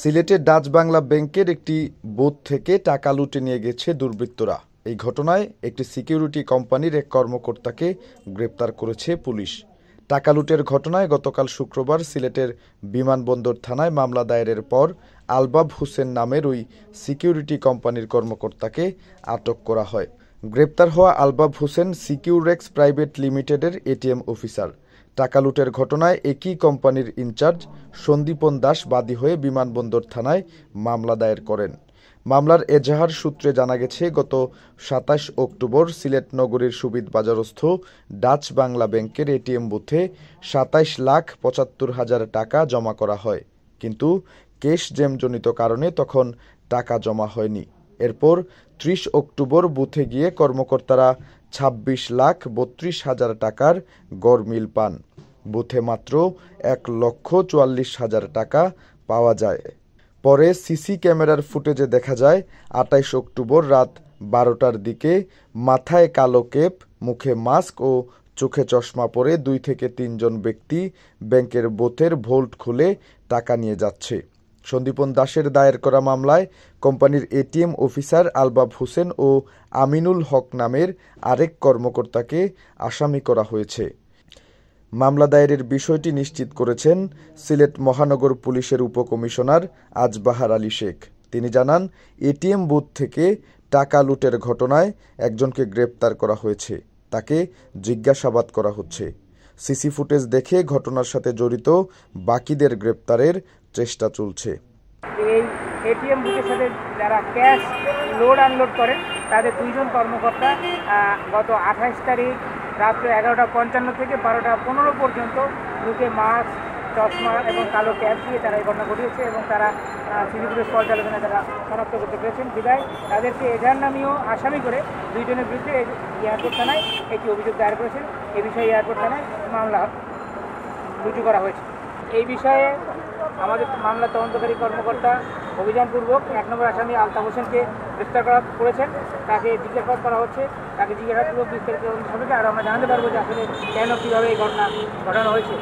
সিলেটের ডাচ বাংলা ব্যাংকের একটি বুথ থেকে টাকা লুটে নিয়ে গেছে দুর্বৃত্তরা। এই ঘটনায় একটি সিকিউরিটি কোম্পানির এক কর্মকর্তাকে গ্রেপ্তার করেছে পুলিশ। টাকা লুটের ঘটনায় গতকাল শুক্রবার সিলেটের বিমানবন্দর থানায় মামলা দায়েরের পর আলবাব হোসেন নামের ওই সিকিউরিটি কোম্পানির কর্মকর্তাকে আটক করা হয়। গ্রেপ্তার হওয়া আলবাব হোসেন সিকিউরেক্স প্রাইভেট লিমিটেডের এটিএম অফিসার। টাকা লুটের ঘটনায় একই কোম্পানির ইনচার্জ সন্দীপন দাস বাদী হয়ে বিমানবন্দর থানায় মামলা দায়ের করেন। মামলার এজাহার সূত্রে জানা গেছে, গত ২৭ অক্টোবর সিলেট নগরীর সুবিধবাজারস্থ ডাচ বাংলা ব্যাংকের এটিএম বুথে ২৭,৭৫,০০০ টাকা জমা করা হয়, কিন্তু ক্যাশ জ্যামজনিত কারণে তখন টাকা জমা হয়নি। এরপর ৩০ অক্টোবর বুথে গিয়ে কর্মকর্তারা ২৬,৩২,০০০ টাকার গড়মিল পান। বুথে মাত্র ১,৪৪,০০০ টাকা পাওয়া যায়। পরে সিসি ক্যামেরার ফুটেজে দেখা যায় ২৮ অক্টোবর রাত ১২টার দিকে মাথায় কালো ক্যাপ, মুখে মাস্ক ও চোখে চশমা পরে ২ থেকে ৩ জন ব্যক্তি ব্যাংকের বুথের ভল্ট খুলে টাকা নিয়ে যাচ্ছে। সন্দীপন দাসের দায়ের করা মামলায় কোম্পানির এটিএম অফিসার আলবাব হোসেন ও আমিনুল হক নামের আরেক কর্মকর্তাকে আসামি করা হয়েছে। মামলা দায়েরের বিষয়টি নিশ্চিত করেছেন সিলেট মহানগর পুলিশের উপকমিশনার আজবাহার আলী শেখ। তিনি জানান, এটিএম বুথ থেকে টাকা লুটের ঘটনায় একজনকে গ্রেপ্তার করা হয়েছে, তাকে জিজ্ঞাসাবাদ করা হচ্ছে। সিসি ফুটেজ দেখে ঘটনার সাথে জড়িত বাকিদের গ্রেপ্তারের চেষ্টা চলছে। এই এটিএম বুথের সাথে যারা ক্যাশ লোড আনলোড করেন তাদের 2 জন কর্মকর্তা গত 28 তারিখ রাত্রে 11:55 থেকে 12:15 পর্যন্ত মুখে মাস্ক, চশমা এবং কালো ক্যাপ দিয়ে তারা এই ঘটনা ঘটিয়েছে এবং তারা সিসি ফুটেজ পর্যালোচনায় তারা শনাক্ত করতে পেরেছেন। বিদায় তাদেরকে এজাহার নামীয় আসামি করে 2 জনের বিরুদ্ধে এয়ারপোর্ট থানায় একটি অভিযোগ দায়ের করেছেন। এই বিষয়ে এয়ারপোর্ট থানায় মামলা রুজু করা হয়েছে। এই বিষয়ে আমাদের মামলা তদন্তকারী কর্মকর্তা অভিযানপূর্বক 1 নম্বর আসামি আলতাফ হোসেনকে গ্রেফতার করেছেন। তাকে জিজ্ঞাসাবাদ করা হচ্ছে। তাকে জিজ্ঞাসাবাদপূর্বক বিস্তারিত তদন্ত হবে আর আমরা জানাতে পারবো যে আসলে কেন কীভাবে এই ঘটনা ঘটানো হয়েছে।